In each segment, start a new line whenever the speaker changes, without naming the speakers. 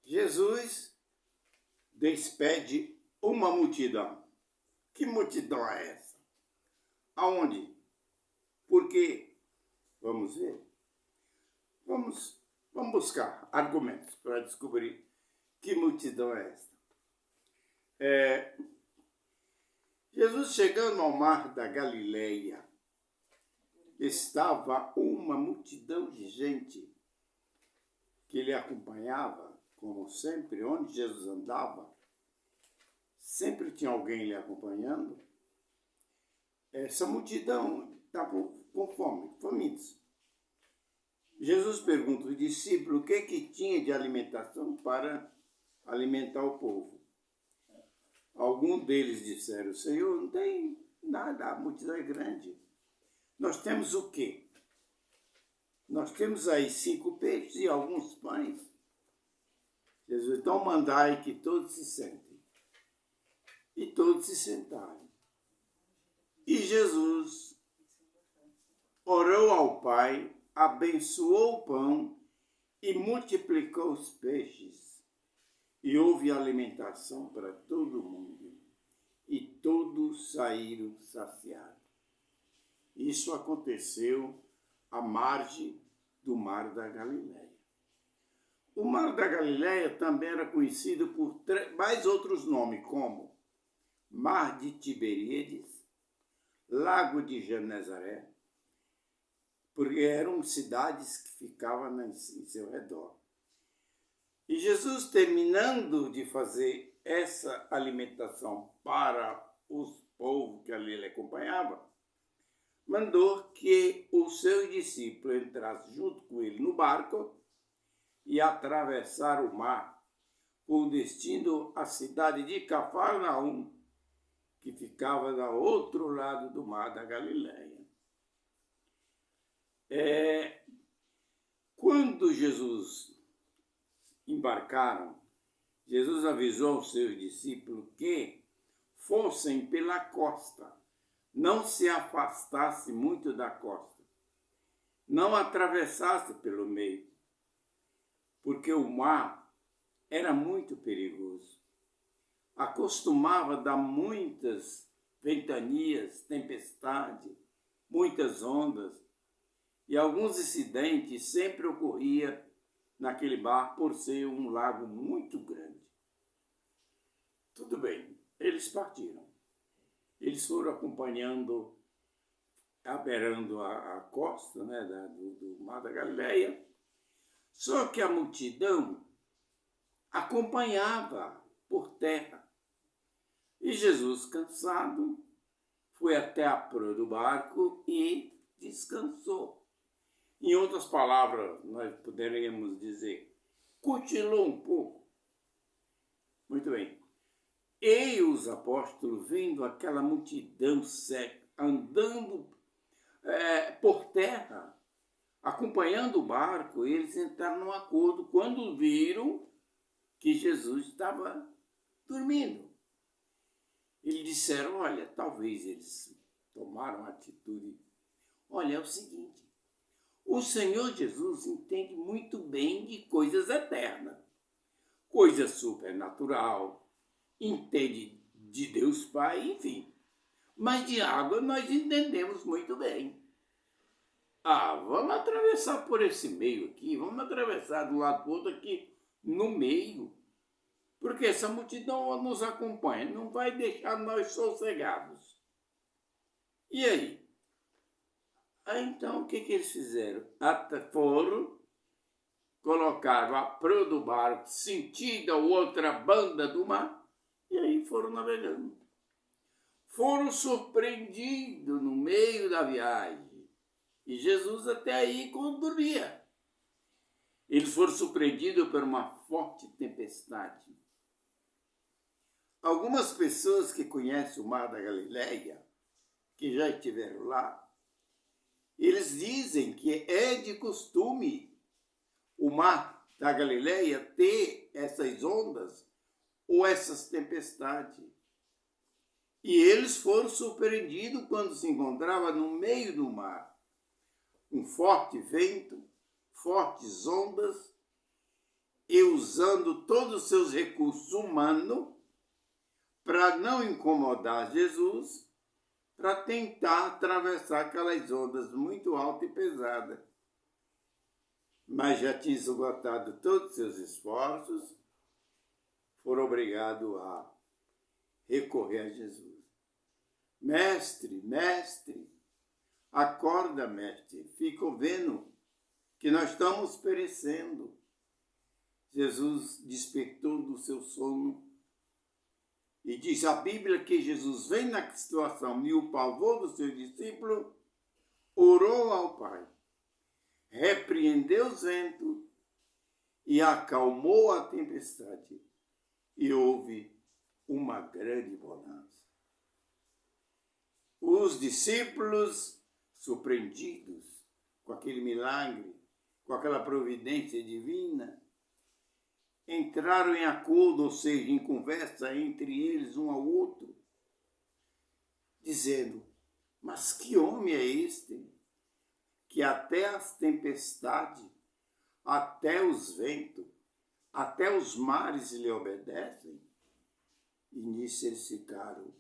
Jesus despede uma multidão. Que multidão é essa? Aonde? Por quê? Vamos ver. Vamos buscar argumentos para descobrir que multidão é essa. Jesus chegando ao mar da Galileia, estava uma multidão de gente que lhe acompanhava, como sempre, onde Jesus andava, sempre tinha alguém lhe acompanhando. Essa multidão estava com fome, famintos. Jesus pergunta aos discípulos o que tinha de alimentação para alimentar o povo. Alguns deles disseram: Senhor, não tem nada, a multidão é grande. Nós temos o quê? Nós temos aí 5 peixes e alguns pães. Jesus, então mandai que todos se sentem. E todos se sentaram. E Jesus orou ao Pai, abençoou o pão e multiplicou os peixes. E houve alimentação para todo mundo. E todos saíram saciados. Isso aconteceu à margem do Mar da Galileia. O Mar da Galileia também era conhecido por mais outros nomes, como Mar de Tiberíades, Lago de Genezaré, porque eram cidades que ficavam em seu redor. E Jesus, terminando de fazer essa alimentação para os povos que ali ele acompanhava, mandou que os seus discípulos entrassem junto com ele no barco e atravessaram o mar com destino à cidade de Cafarnaum, que ficava do outro lado do mar da Galileia. Quando Jesus embarcaram, Jesus avisou aos seus discípulos que fossem pela costa, não se afastasse muito da costa, não atravessasse pelo meio, porque o mar era muito perigoso. Acostumava dar muitas ventanias, tempestade, muitas ondas, e alguns acidentes sempre ocorriam naquele mar por ser um lago muito grande. Tudo bem, eles partiram. Eles foram acompanhando, beirando a costa, né, do Mar da Galileia. Só que a multidão acompanhava por terra. E Jesus, cansado, foi até a proa do barco e descansou. Em outras palavras, nós poderíamos dizer, cochilou um pouco. Muito bem. E os apóstolos, vendo aquela multidão seca, andando por terra, acompanhando o barco, eles entraram num acordo quando viram que Jesus estava dormindo. Eles disseram: olha, talvez eles tomaram a atitude. Olha, é o seguinte, o Senhor Jesus entende muito bem de coisas eternas, coisa supernatural, entende de Deus Pai, enfim. Mas de água nós entendemos muito bem. Vamos atravessar por esse meio aqui, vamos atravessar do lado do outro aqui, no meio, porque essa multidão nos acompanha, não vai deixar nós sossegados. E aí? Então, o que eles fizeram? Foram, colocaram a proa do barco sentido a outra banda do mar, e aí foram navegando. Foram surpreendidos no meio da viagem. E Jesus até aí quando dormia. Eles foram surpreendidos por uma forte tempestade. Algumas pessoas que conhecem o Mar da Galileia, que já estiveram lá, eles dizem que é de costume o Mar da Galileia ter essas ondas ou essas tempestades. E eles foram surpreendidos quando se encontravam no meio do mar. Um forte vento, fortes ondas, e usando todos os seus recursos humanos para não incomodar Jesus, para tentar atravessar aquelas ondas muito altas e pesadas. Mas já tinha esgotado todos os seus esforços, foram obrigados a recorrer a Jesus. Mestre, mestre, acorda, mestre, fico vendo que nós estamos perecendo. Jesus despertou do seu sono e diz a Bíblia que Jesus vem na situação e o pavor do seu discípulo, orou ao Pai, repreendeu os ventos e acalmou a tempestade e houve uma grande bonança. Os discípulos, surpreendidos com aquele milagre, com aquela providência divina, entraram em acordo, ou seja, em conversa entre eles um ao outro, dizendo, mas que homem é este, que até as tempestades, até os ventos, até os mares lhe obedecem? E nisso eles ficaram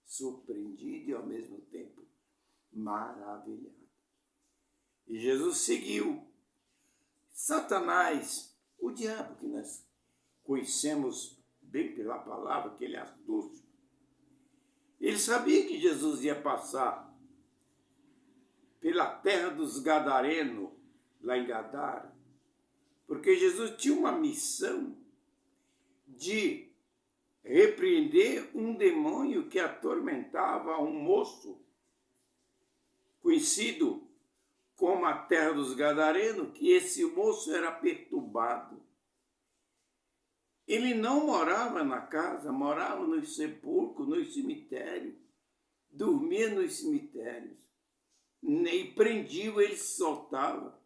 surpreendidos e ao mesmo tempo maravilhados. E Jesus seguiu. Satanás, o diabo que nós conhecemos bem pela palavra, que ele é astuto, ele sabia que Jesus ia passar pela terra dos Gadarenos, lá em Gadara, porque Jesus tinha uma missão de repreender um demônio que atormentava um moço conhecido como a terra dos Gadarenos, que esse moço era perturbado. Ele não morava na casa, morava nos sepulcros, nos cemitérios, dormia nos cemitérios. E prendiam, ele se soltava,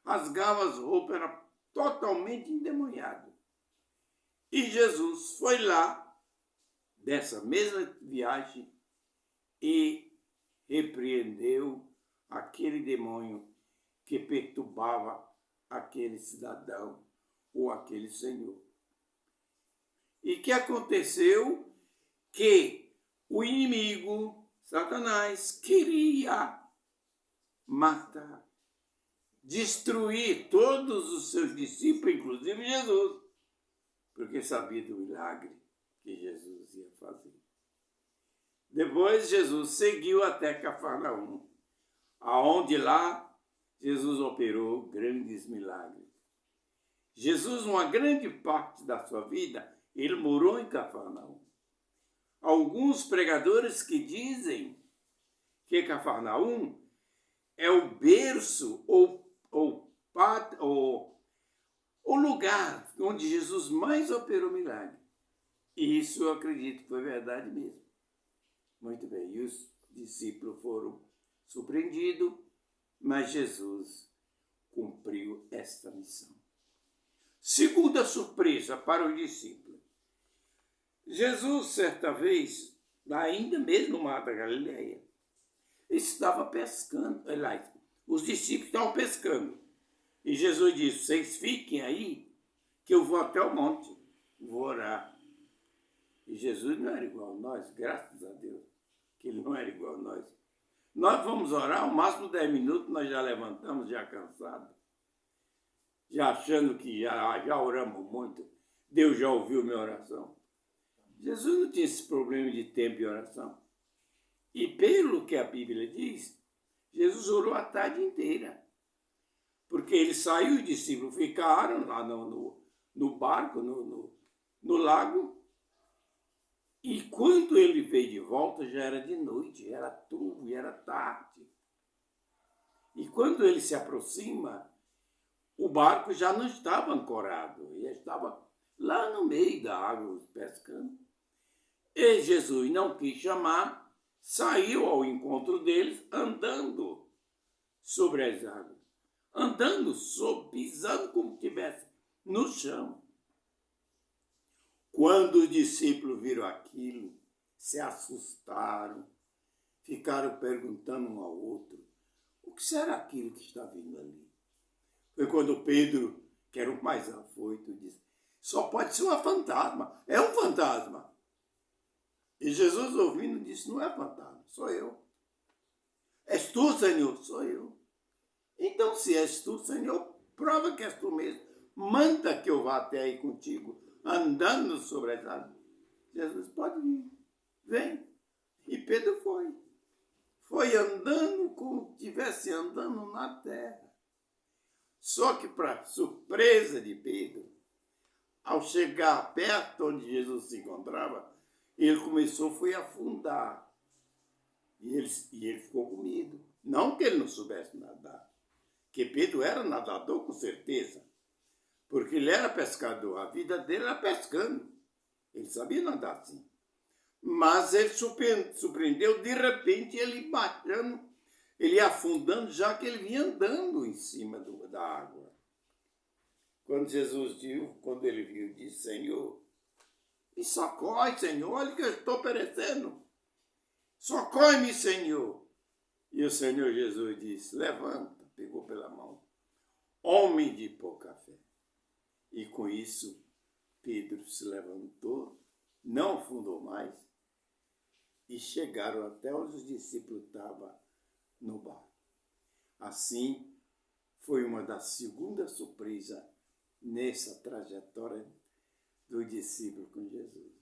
rasgava as roupas, era totalmente endemoniado. E Jesus foi lá, dessa mesma viagem, e repreendeu aquele demônio que perturbava aquele cidadão ou aquele senhor. E que aconteceu que o inimigo, Satanás, queria matar, destruir todos os seus discípulos, inclusive Jesus, porque sabia do milagre que Jesus ia fazer. Depois Jesus seguiu até Cafarnaum, aonde lá Jesus operou grandes milagres. Jesus, uma grande parte da sua vida, ele morou em Cafarnaum. Alguns pregadores que dizem que Cafarnaum é o berço ou o lugar onde Jesus mais operou milagre. E isso eu acredito que foi verdade mesmo. Muito bem, e os discípulos foram surpreendidos, mas Jesus cumpriu esta missão. Segunda surpresa para os discípulos. Jesus, certa vez, ainda mesmo no mar da Galileia, estava pescando. Aliás, os discípulos estavam pescando. E Jesus disse, vocês fiquem aí, que eu vou até o monte, vou orar. E Jesus não era igual a nós, graças a Deus, que ele não era igual a nós. Nós vamos orar, ao máximo 10 minutos, nós já levantamos, já cansados, já achando que já oramos muito, Deus já ouviu minha oração. Jesus não tinha esse problema de tempo e oração. E pelo que a Bíblia diz, Jesus orou a tarde inteira. Porque ele saiu e os discípulos ficaram lá no barco, no lago. E quando ele veio de volta, já era de noite, era turvo, era tarde. E quando ele se aproxima, o barco já não estava ancorado, ele estava lá no meio da água pescando. E Jesus não quis chamar, saiu ao encontro deles andando sobre as águas. Andando, pisando como se estivesse no chão. Quando os discípulos viram aquilo, se assustaram, ficaram perguntando um ao outro, o que será aquilo que está vindo ali? Foi quando Pedro que era o mais afoito, disse: só pode ser uma fantasma, é um fantasma. E Jesus, ouvindo, disse: não é fantasma, sou eu. És tu, Senhor? Sou eu. Então, se és tu, Senhor, prova que és tu mesmo. Manda que eu vá até aí contigo, andando sobre as águas. Jesus: pode vir, vem. E Pedro foi. Foi andando como se estivesse andando na terra. Só que, para surpresa de Pedro, ao chegar perto onde Jesus se encontrava, ele começou a afundar. E ele ficou com medo. Não que ele não soubesse nadar, que Pedro era nadador com certeza, porque ele era pescador, a vida dele era pescando. Ele sabia nadar assim. Mas ele surpreendeu, de repente, ele baixando, ele afundando, já que ele vinha andando em cima da água. Quando ele viu, disse: Senhor, me socorre, Senhor, olha que eu estou perecendo. Socorre-me, Senhor. E o Senhor Jesus disse: levanta, pegou pela mão. Homem de pouca fé. E com isso, Pedro se levantou, não afundou mais, e chegaram até onde os discípulos estavam no barco. Assim, foi uma das segundas surpresas nessa trajetória do discípulo com Jesus.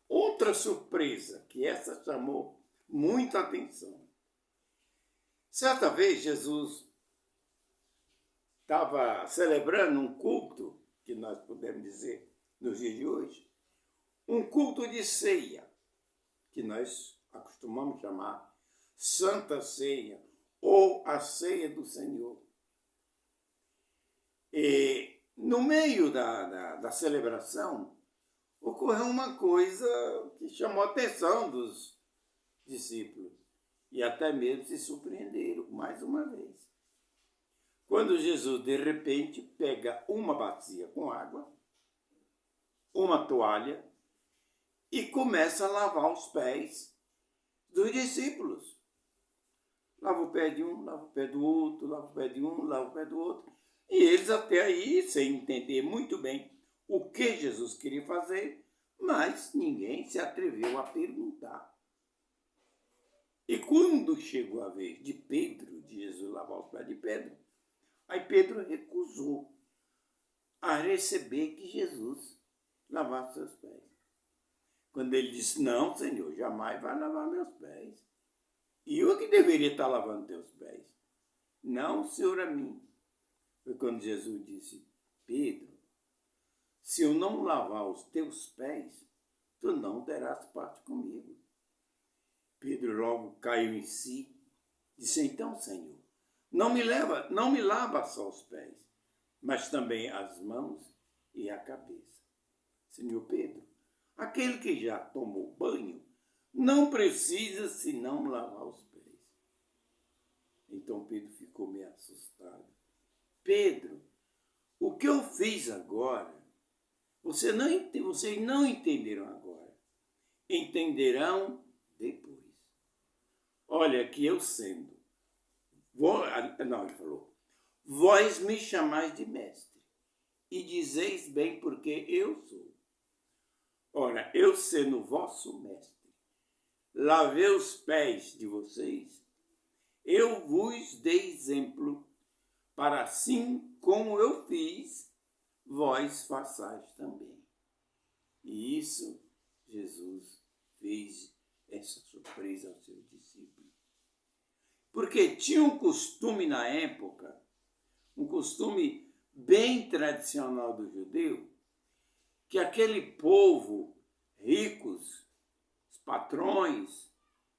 Outra surpresa, que essa chamou muita atenção. Certa vez, Jesus estava celebrando um culto, que nós podemos dizer nos dias de hoje, um culto de ceia, que nós acostumamos chamar Santa Ceia, ou a Ceia do Senhor. E no meio da celebração, ocorreu uma coisa que chamou a atenção dos discípulos, e até mesmo se surpreenderam mais uma vez. Quando Jesus, de repente, pega uma bacia com água, uma toalha, e começa a lavar os pés dos discípulos. Lava o pé de um, lava o pé do outro, lava o pé de um, lava o pé do outro. E eles até aí, sem entender muito bem o que Jesus queria fazer, mas ninguém se atreveu a perguntar. E quando chegou a vez de Pedro, de Jesus lavar os pés de Pedro, aí Pedro recusou a receber que Jesus lavasse seus pés. Quando ele disse: não, Senhor, jamais vai lavar meus pés. E eu que deveria estar lavando teus pés. Não, Senhor, a mim. Foi quando Jesus disse: Pedro, se eu não lavar os teus pés, tu não terás parte comigo. Pedro logo caiu em si, disse: então, Senhor, não me lava só os pés, mas também as mãos e a cabeça. Senhor Pedro, aquele que já tomou banho não precisa senão lavar os pés. Então Pedro ficou meio assustado. Pedro, o que eu fiz agora, vocês não entenderam agora. Entenderão depois. Olha, que eu sendo. Ele falou: vós me chamais de mestre, e dizeis bem porque eu sou. Ora, eu sendo vosso mestre, lavei os pés de vocês, eu vos dei exemplo, para assim como eu fiz, vós façais também. E isso Jesus fez essa surpresa aos seus discípulos. Porque tinha um costume na época, um costume bem tradicional do judeu, que aquele povo, ricos, os patrões,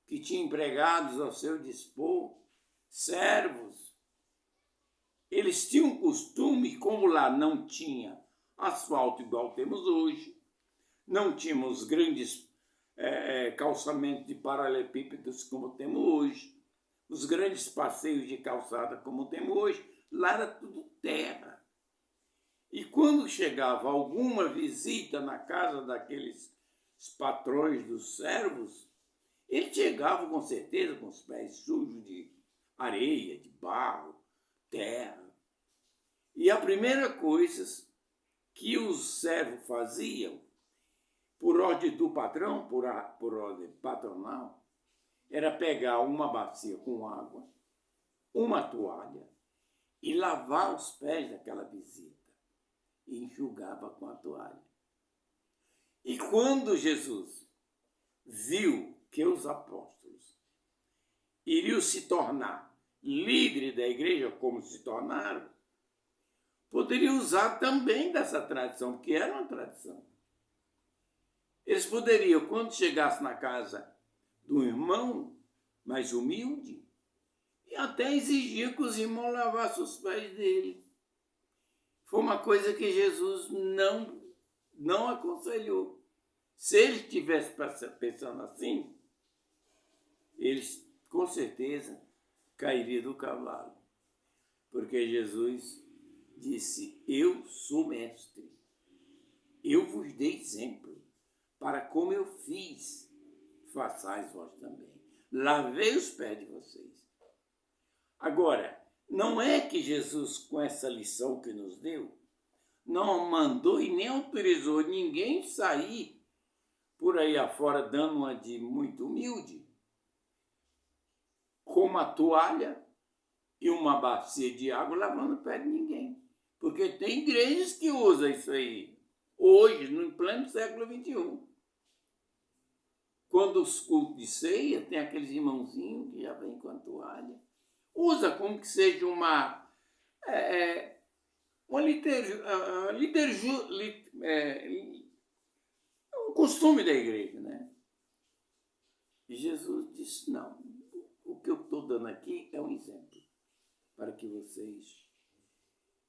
que tinham empregados ao seu dispor, servos, eles tinham um costume, como lá não tinha asfalto igual temos hoje, não tínhamos grandes calçamentos de paralelepípedos como temos hoje, os grandes passeios de calçada como temos hoje, lá era tudo terra. E quando chegava alguma visita na casa daqueles patrões dos servos, eles chegavam com certeza com os pés sujos de areia, de barro, terra. E a primeira coisa que os servos faziam, por ordem do patrão, por ordem patronal, era pegar uma bacia com água, uma toalha, e lavar os pés daquela visita. E enxugava com a toalha. E quando Jesus viu que os apóstolos iriam se tornar líderes da igreja, como se tornaram, poderia usar também dessa tradição, porque era uma tradição. Eles poderiam, quando chegasse na casa do irmão mais humilde, e até exigir que os irmãos lavassem os pés dele. Foi uma coisa que Jesus não aconselhou. Se ele estivesse pensando assim, eles com certeza cairiam do cavalo. Porque Jesus disse: eu sou mestre, eu vos dei exemplo, para como eu fiz, façais vós também. Lavei os pés de vocês. Agora, não é que Jesus, com essa lição que nos deu, não mandou e nem autorizou ninguém sair por aí afora dando uma de muito humilde, com uma toalha e uma bacia de água lavando o pé de ninguém. Porque tem igrejas que usam isso aí, hoje, no pleno século XXI. Quando os cultos de ceia, tem aqueles irmãozinhos que já vêm com a toalha. Usa como que seja um costume da igreja, né? E Jesus disse: não, o que eu estou dando aqui é um exemplo para que vocês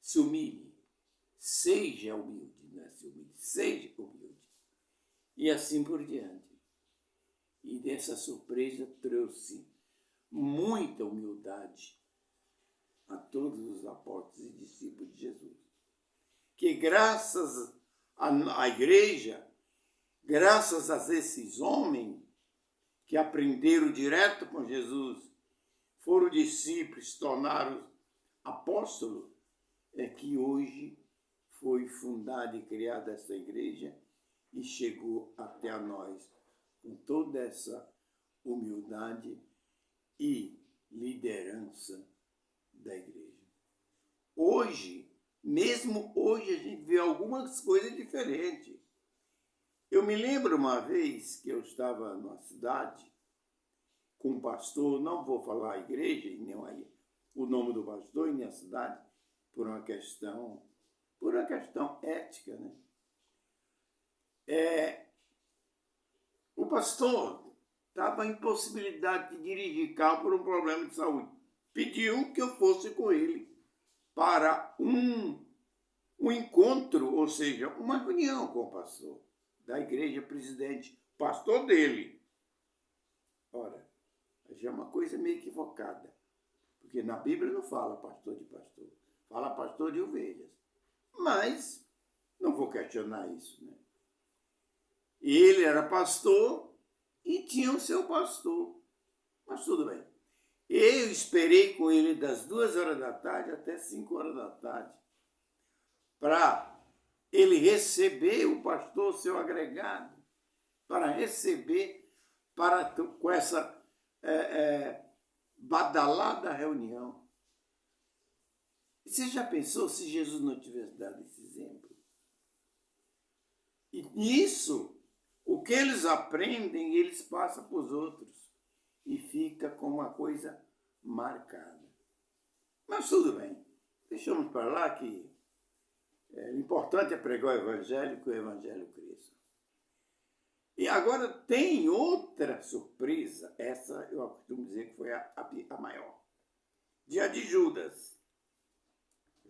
se humilhem, seja humilde, não é se humilde, seja humilde. E assim por diante. E dessa surpresa trouxe muita humildade a todos os apóstolos e discípulos de Jesus. Que graças à igreja, graças a esses homens que aprenderam direto com Jesus, foram discípulos, se tornaram apóstolos, é que hoje foi fundada e criada essa igreja e chegou até a nós com toda essa humildade e liderança da igreja. Hoje, mesmo hoje, a gente vê algumas coisas diferentes. Eu me lembro uma vez que eu estava numa cidade com um pastor, não vou falar a igreja, nem o nome do pastor e nem a cidade, por uma questão ética, né? O pastor estava em possibilidade de dirigir carro por um problema de saúde. Pediu que eu fosse com ele para um encontro, ou seja, uma reunião com o pastor da igreja presidente, pastor dele. Ora, já é uma coisa meio equivocada, porque na Bíblia não fala pastor de pastor, fala pastor de ovelhas. Mas não vou questionar isso, né? Ele era pastor e tinha o seu pastor. Mas tudo bem. Eu esperei com ele das 2 horas da tarde até 5 horas da tarde para ele receber o pastor, seu agregado, para receber com essa badalada reunião. E você já pensou se Jesus não tivesse dado esse exemplo? E nisso, o que eles aprendem, eles passam para os outros. E fica como uma coisa marcada. Mas tudo bem. Deixamos para lá que o importante é pregar o evangelho, que o evangelho cresça. E agora tem outra surpresa. Essa eu costumo dizer que foi a maior. Dia de Judas.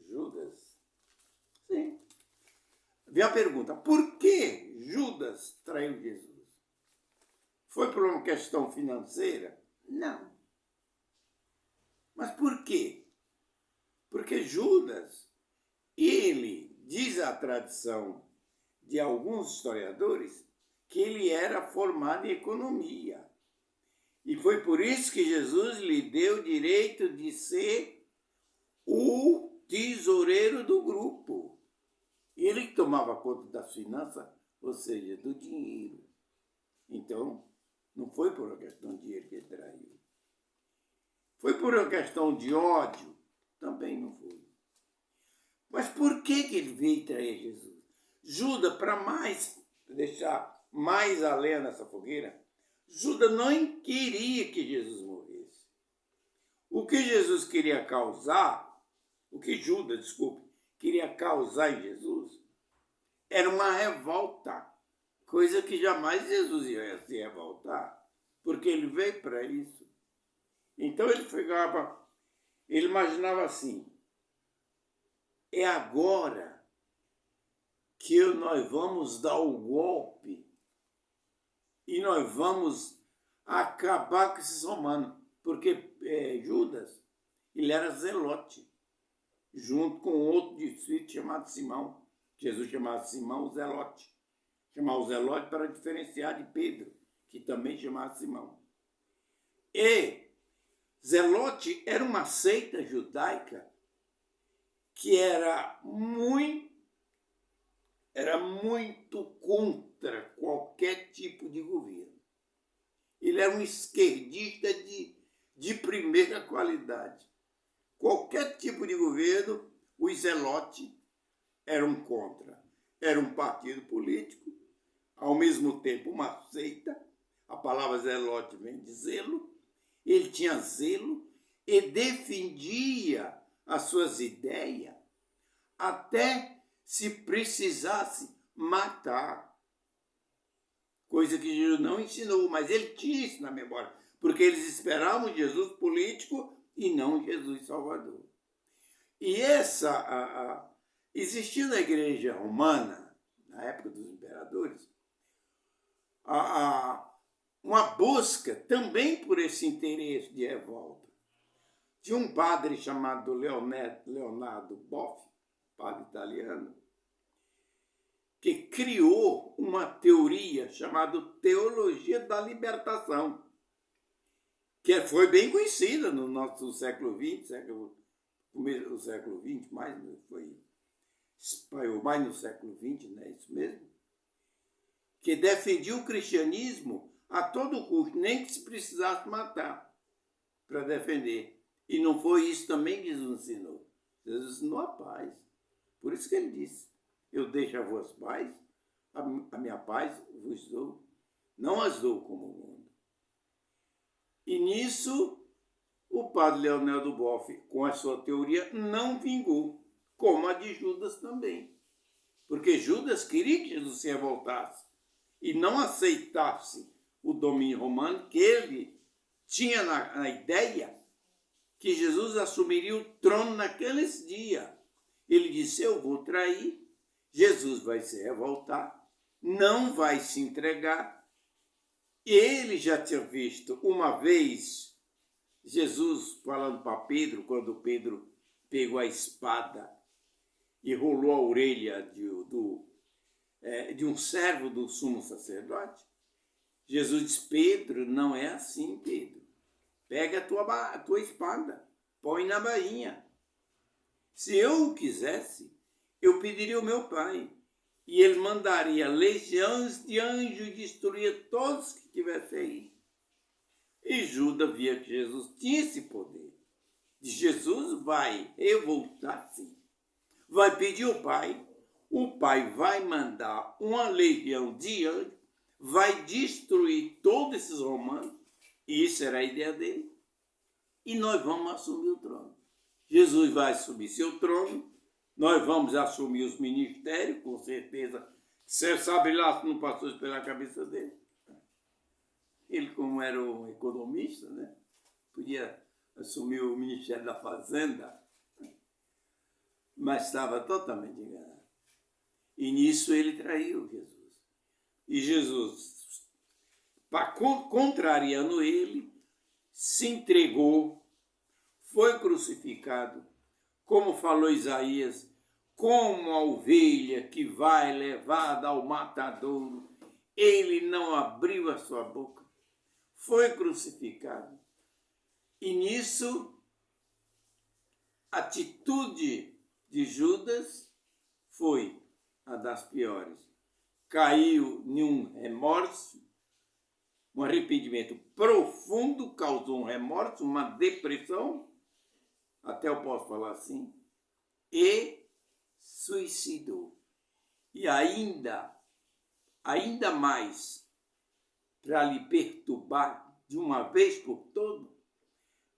Judas? Sim. Vem a pergunta: por que Judas traiu Jesus? Foi por uma questão financeira? Não. Mas por quê? Porque Judas, ele, diz a tradição de alguns historiadores, que ele era formado em economia. E foi por isso que Jesus lhe deu o direito de ser o tesoureiro do grupo. Ele que tomava conta das finanças, ou seja, do dinheiro. Então, não foi por uma questão de dinheiro que ele traiu. Foi por uma questão de ódio? Também não foi. Mas por que ele veio trair Jesus? Judas, para deixar mais a lenha nessa fogueira, Judas não queria que Jesus morresse. O que Jesus queria causar, o que Judas, desculpe, queria causar em Jesus, era uma revolta, coisa que jamais Jesus ia se revoltar, porque ele veio para isso. Então ele imaginava assim, é agora que nós vamos dar o golpe e nós vamos acabar com esses romanos, porque Judas, ele era zelote, junto com outro discípulo chamado Simão. Jesus chamava Simão o zelote. Chamava o zelote para diferenciar de Pedro, que também chamava Simão. E zelote era uma seita judaica que era muito contra qualquer tipo de governo. Ele era um esquerdista de primeira qualidade. Qualquer tipo de governo, os zelotes eram contra. Era um partido político, ao mesmo tempo uma seita. A palavra zelote vem de zelo. Ele tinha zelo e defendia as suas ideias até se precisasse matar. Coisa que Jesus não ensinou, mas ele tinha isso na memória, porque eles esperavam Jesus político e não Jesus Salvador. E existia na igreja romana, na época dos imperadores, uma busca também por esse interesse de revolta. Tinha um padre chamado Leonardo Boff, padre italiano, que criou uma teoria chamada Teologia da Libertação, que foi bem conhecida no nosso século XX, começo do século XX, espalhou mais no século XX, não é isso mesmo? Que defendia o cristianismo a todo custo, nem que se precisasse matar para defender. E não foi isso também que Jesus ensinou. Jesus ensinou a paz. Por isso que ele disse, eu deixo a vós paz, a minha paz vos dou, não as dou como o mundo. E nisso, o padre Leonardo Boff, com a sua teoria, não vingou, como a de Judas também. Porque Judas queria que Jesus se revoltasse e não aceitasse o domínio romano, que ele tinha na ideia que Jesus assumiria o trono naqueles dias. Ele disse, eu vou trair, Jesus vai se revoltar, não vai se entregar. E ele já tinha visto uma vez Jesus falando para Pedro, quando Pedro pegou a espada e rolou a orelha de um servo do sumo sacerdote. Jesus disse, Pedro, não é assim, Pedro. Pega a tua espada, põe na bainha. Se eu o quisesse, eu pediria ao meu pai, e ele mandaria legiões de anjos destruir todos que tivessem aí. E Judas via que Jesus tinha esse poder. Jesus vai revoltar-se, vai pedir ao pai, o pai vai mandar uma legião de anjos, vai destruir todos esses romanos, e isso era a ideia dele, e nós vamos assumir o trono. Jesus vai assumir seu trono, nós vamos assumir os ministérios, com certeza. Você sabe lá se não passou isso pela cabeça dele. Ele, como era um economista, né, podia assumir o Ministério da Fazenda, mas estava totalmente enganado. E nisso ele traiu Jesus. E Jesus, contrariando ele, se entregou, foi crucificado, como falou Isaías, como a ovelha que vai levada ao matadouro, ele não abriu a sua boca, foi crucificado. E nisso, a atitude de Judas foi a das piores. Caiu em um remorso, um arrependimento profundo, causou um remorso, uma depressão, até eu posso falar assim, e suicidou. E ainda mais, para lhe perturbar de uma vez por todas,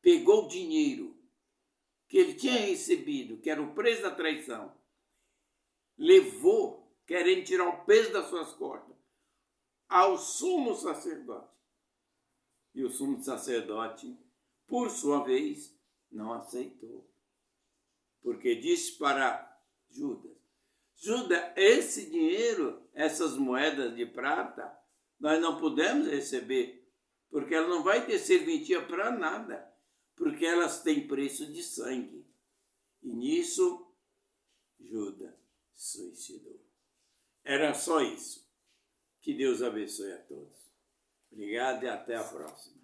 pegou o dinheiro que ele tinha recebido, que era o preço da traição, levou, querendo tirar o peso das suas costas, ao sumo sacerdote. E o sumo sacerdote, por sua vez, não aceitou. Porque disse para Judas: Judas, esse dinheiro, essas moedas de prata, nós não podemos receber, porque ela não vai ter serventia para nada, porque elas têm preço de sangue. E nisso, Judas suicidou. Era só isso. Que Deus abençoe a todos. Obrigado e até a próxima.